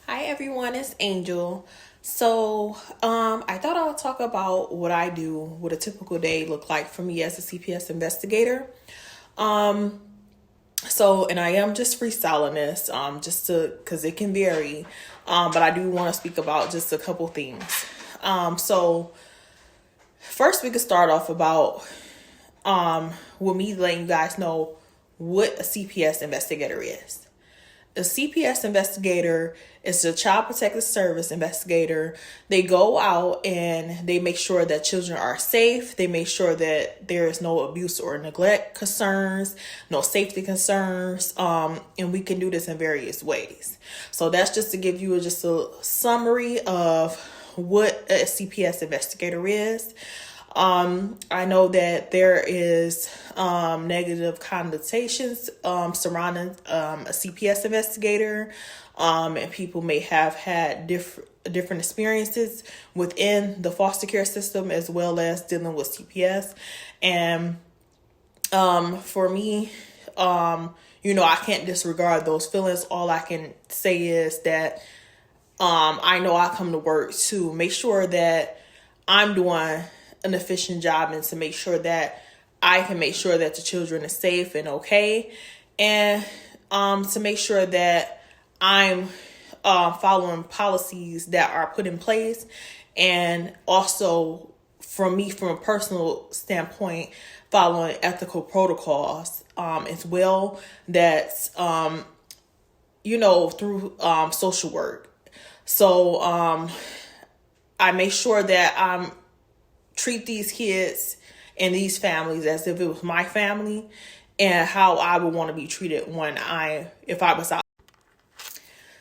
Hi everyone, it's Angel. I thought I'll talk about what I do, what a typical day look like for me as a CPS investigator. Um, and I am just freestyling this, because it can vary. But I do want to speak about just a couple things. First we could start off about with me letting you guys know what a CPS investigator is. A CPS investigator is a child protective service investigator. They go out and they make sure that children are safe. They make sure that there is no abuse or neglect concerns, no safety concerns. And we can do this in various ways. So that's just to give you just a summary of what a CPS investigator is. I know that there is negative connotations surrounding a CPS investigator, and people may have had different experiences within the foster care system as well as dealing with CPS. And for me, I can't disregard those feelings. All I can say is that I know I come to work to make sure that I'm doing an efficient job and to make sure that I can make sure that the children are safe and okay, and to make sure that I'm following policies that are put in place, and also from a personal standpoint, following ethical protocols as well, that's through social work. I make sure that I'm treat these kids and these families as if it was my family and how I would want to be treated if I was out.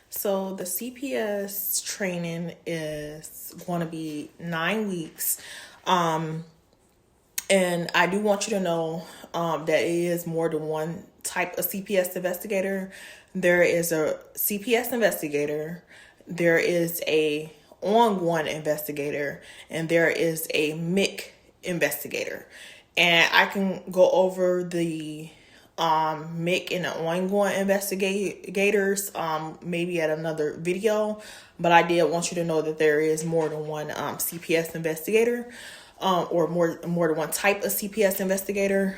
So the CPS training is going to be 9 weeks. And I do want you to know that it is more than one type of CPS investigator. There is a CPS investigator. There is a ongoing investigator, and there is a MIC investigator. And I can go over the MIC and the ongoing investigators maybe at another video, but I did want you to know that there is more than one CPS investigator. Or more than one type of CPS investigator.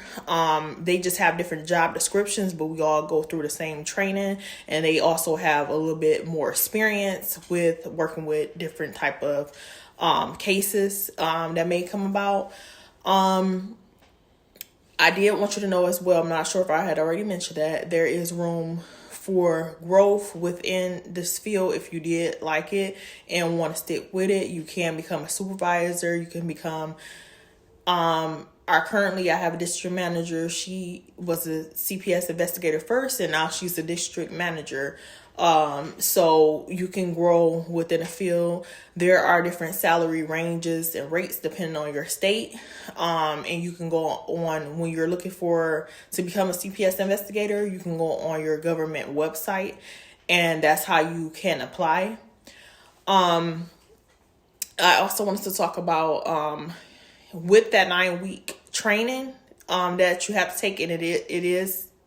They just have different job descriptions, but we all go through the same training, and they also have a little bit more experience with working with different type of cases that may come about. I did want you to know as well, I'm not sure if I had already mentioned that, there is room for growth within this field. If you did like it and want to stick with it, you can become a supervisor. You can become currently I have a district manager. She was a CPS investigator first, and now she's a district manager. So you can grow within a field. There are different salary ranges and rates depending on your state. And you can go on, when you're looking to become a CPS investigator, you can go on your government website, and that's how you can apply. I also wanted to talk about, with that 9-week training, that you have to take, and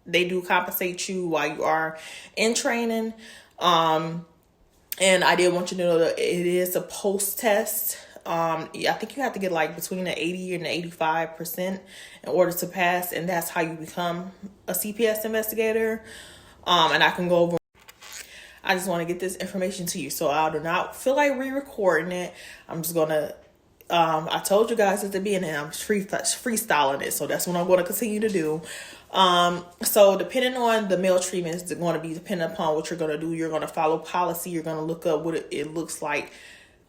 they do compensate you while you are in training. And I did want you to know that it is a post-test. I think you have to get like between the 80 and the 85% in order to pass, and that's how you become a CPS investigator. And I can go over. I just want to get this information to you, so I do not feel like re-recording it. I'm just gonna. I told you guys at the beginning I'm freestyling it, so that's what I'm going to continue to do. So depending on the meal treatment, is going to be dependent upon what you're going to do. You're going to follow policy. You're going to look up what it looks like,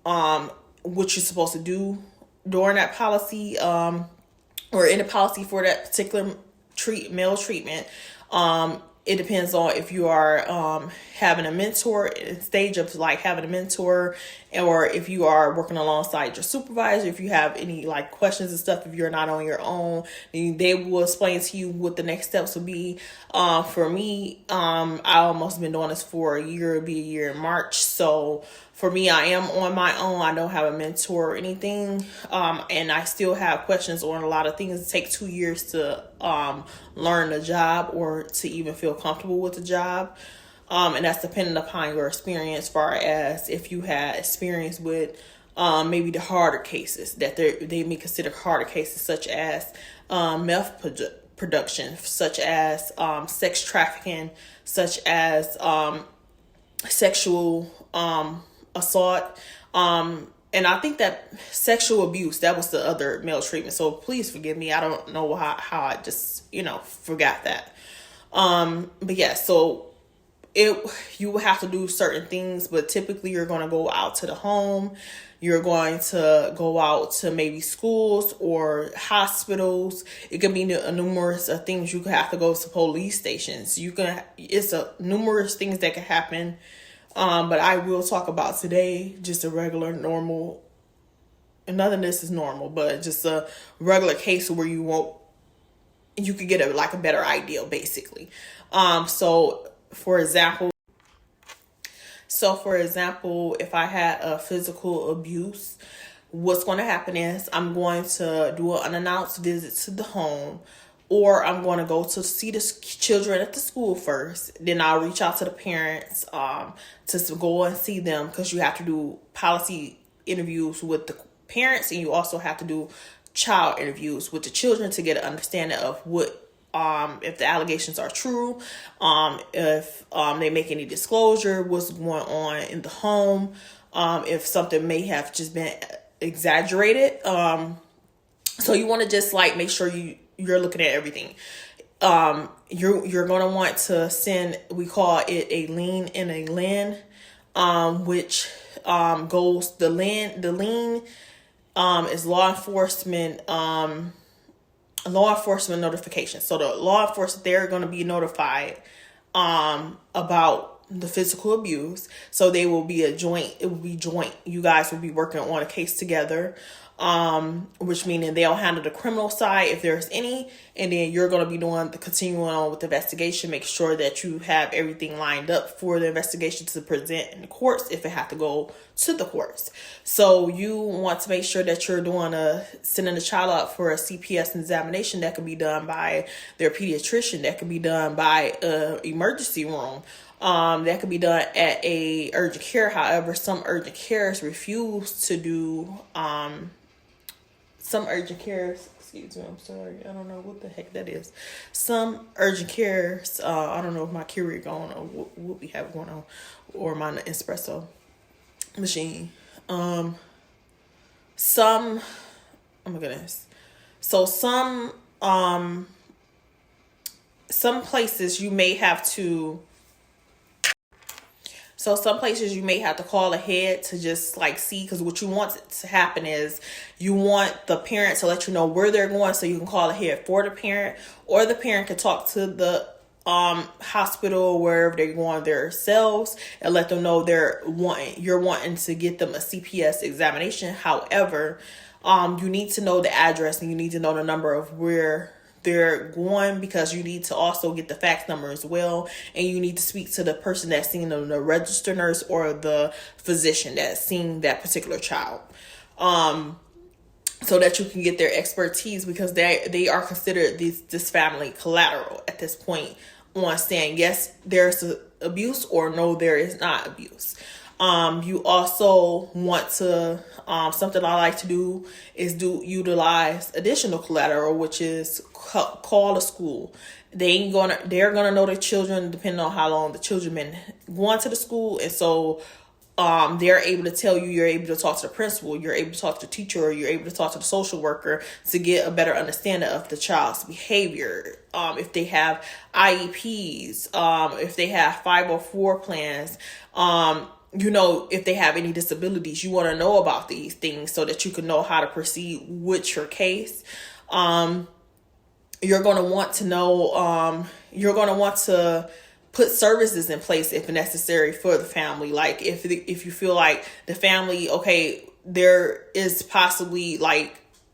what you're supposed to do during that policy, or in the policy for that particular meal treatment. It depends on if you are having a mentor, stage of like having a mentor, or if you are working alongside your supervisor. If you have any like questions and stuff, if you're not on your own, then they will explain to you what the next steps will be. For me, I almost been doing this for a year. It'll be a year in March. So for me, I am on my own. I don't have a mentor or anything. And I still have questions on a lot of things. It takes 2 years to learn the job or to even feel comfortable with the job. And that's dependent upon your experience, as far as if you had experience with maybe the harder cases that they may consider harder cases, such as meth production, such as sex trafficking, such as sexual assault. And I think that sexual abuse, that was the other maltreatment. So please forgive me. I don't know how I just, forgot that. But yeah, so you will have to do certain things, but typically you're going to go out to the home. You're going to go out to maybe schools or hospitals. It could be numerous things. You could have to go to police stations. It's numerous things that can happen. But I will talk about today just a regular, normal, and none of this is normal, but just a regular case where you could get a better idea, basically. So for example, if I had a physical abuse, what's going to happen is I'm going to do an unannounced visit to the home, or I'm going to go to see the children at the school first. Then I'll reach out to the parents to go and see them, because you have to do policy interviews with the parents, and you also have to do child interviews with the children to get an understanding of what if the allegations are true, if they make any disclosure, what's going on in the home, if something may have just been exaggerated. So you want to just make sure you're looking at everything. You're going to want to send, we call it a lien and a lien, which goes, the lien is law enforcement notification. So the law enforcement, they're going to be notified about the physical abuse. So it will be joint. You guys will be working on a case together, which meaning they'll handle the criminal side if there's any, and then you're going to be continuing on with the investigation, make sure that you have everything lined up for the investigation to present in the courts if it has to go to the courts. So you want to make sure that you're sending the child out for a CPS examination. That could be done by their pediatrician. That could be done by emergency room. That could be done at a urgent care. However, some urgent cares refuse to do, some urgent cares, excuse me, I'm sorry, I don't know what the heck that is. Some urgent cares, I don't know if my Keurig going or what we have going on, or my espresso machine. Oh my goodness. So some places you may have to call ahead to just see, because what you want to happen is you want the parent to let you know where they're going, so you can call ahead for the parent, or the parent can talk to the hospital or wherever they're going themselves and let them know you're wanting to get them a CPS examination. However, you need to know the address, and you need to know the number of where they're going, because you need to also get the fax number as well, and you need to speak to the person that's seeing them, the registered nurse or the physician that's seeing that particular child, so that you can get their expertise, because they are considered this family collateral at this point, on saying yes, there's abuse, or no, there is not abuse. You also want to, something I like to do is utilize additional collateral, which is call a school. They're gonna know the children, depending on how long the children been going to the school, and so they're able to tell you. You're able to talk to the principal. You're able to talk to the teacher, or you're able to talk to the social worker to get a better understanding of the child's behavior. If they have IEPs, if they have 504 plans, if they have any disabilities, you want to know about these things so that you can know how to proceed with your case. You're going to want to know, you're going to want to put services in place if necessary for the family. Like if you feel like the family, okay, there is possibly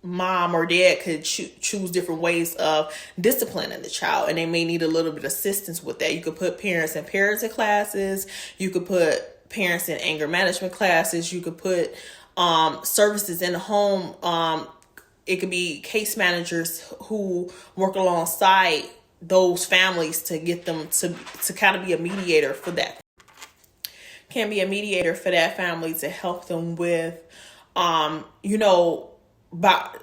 mom or dad could choose different ways of disciplining the child, and they may need a little bit of assistance with that. You could put parents in parenting classes. You could put parents in anger management classes. You could put services in the home. It could be case managers who work alongside those families to get them to kind of be a mediator for that. Can be a mediator for that family to help them with,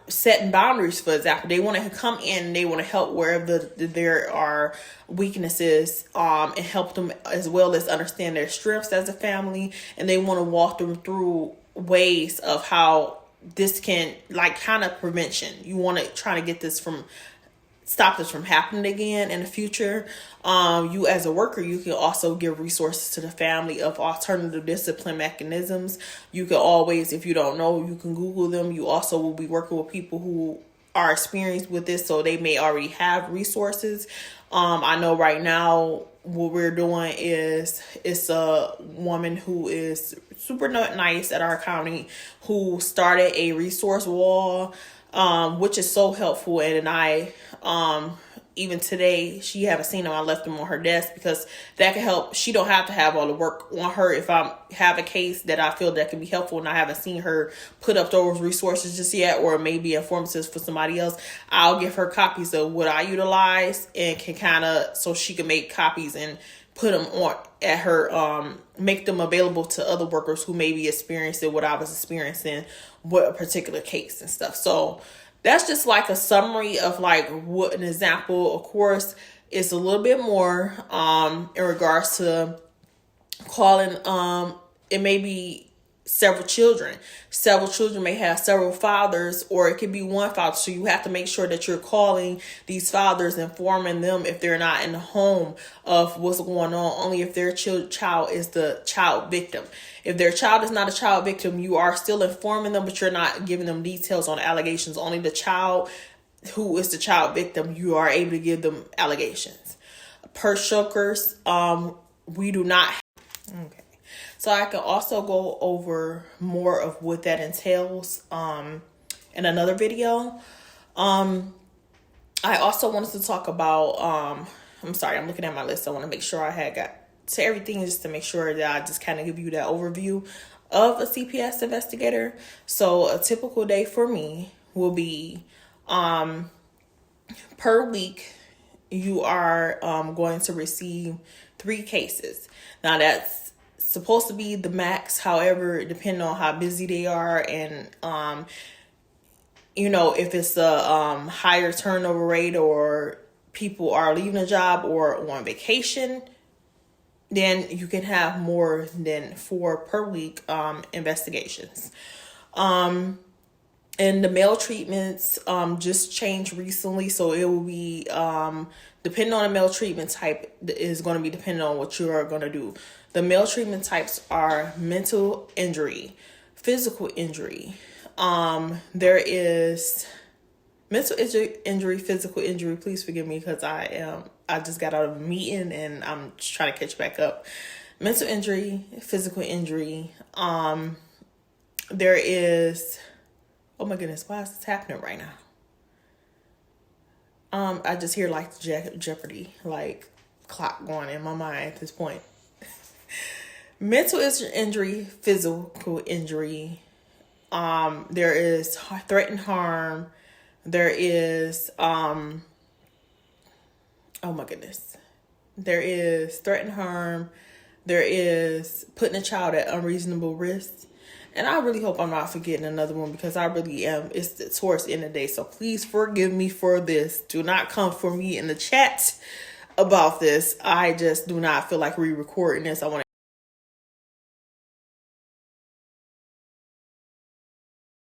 setting boundaries. For example, they want to come in, they want to help wherever there are weaknesses, and help them as well as understand their strengths as a family, and they want to walk them through ways of how this can, like, kind of prevention. You want to try to get this from stop this from happening again in the future. You as a worker, you can also give resources to the family of alternative discipline mechanisms. You can always, if you don't know, you can Google them. You also will be working with people who are experienced with this, so they may already have resources. I know right now what we're doing is, it's a woman who is super nice at our county who started a resource wall, which is so helpful. And I, even today, she haven't seen them. I left them on her desk because that can help. She don't have to have all the work on her. If I have a case that I feel that can be helpful and I haven't seen her put up those resources just yet, or maybe informative for somebody else, I'll give her copies of what I utilize and can kind of, so she can make copies and put them on at her, make them available to other workers who may be experiencing what I was experiencing with a particular case and stuff. So that's just like a summary of like what an example. Of course, it's a little bit more in regards to calling. It may be several children. Several children may have several fathers, or it could be one father. So you have to make sure that you're calling these fathers, informing them if they're not in the home of what's going on, only if their child is the child victim. If their child is not a child victim, you are still informing them, but you're not giving them details on allegations. Only the child who is the child victim, you are able to give them allegations. Per chokers, we do not. Okay. So I can also go over more of what that entails in another video. I also wanted to talk about, I'm sorry, I'm looking at my list. I want to make sure I had got to everything, just to make sure that I just kind of give you that overview of a CPS investigator. So a typical day for me will be per week, you are going to receive 3 cases. Now that's supposed to be the max. However, depending on how busy they are and, if it's a higher turnover rate, or people are leaving a job or on vacation, then you can have more than 4 per week investigations. And the mail treatments just changed recently, so it will be depending on the mail treatment type is going to be depending on what you are going to do. The mail treatment types are mental injury, physical injury. There is mental injury, physical injury. Please forgive me because I just got out of a meeting and I'm just trying to catch back up. Mental injury, physical injury. There is, oh my goodness, why is this happening right now? I just hear like Jeopardy, like clock going in my mind at this point. Mental injury, physical injury. There is threatened harm. There is, oh my goodness. There is threatened harm. There is putting a child at unreasonable risk. And I really hope I'm not forgetting another one, because I really am. It's towards the end of the day. So please forgive me for this. Do not come for me in the chat about this. I just do not feel like re-recording this. I want to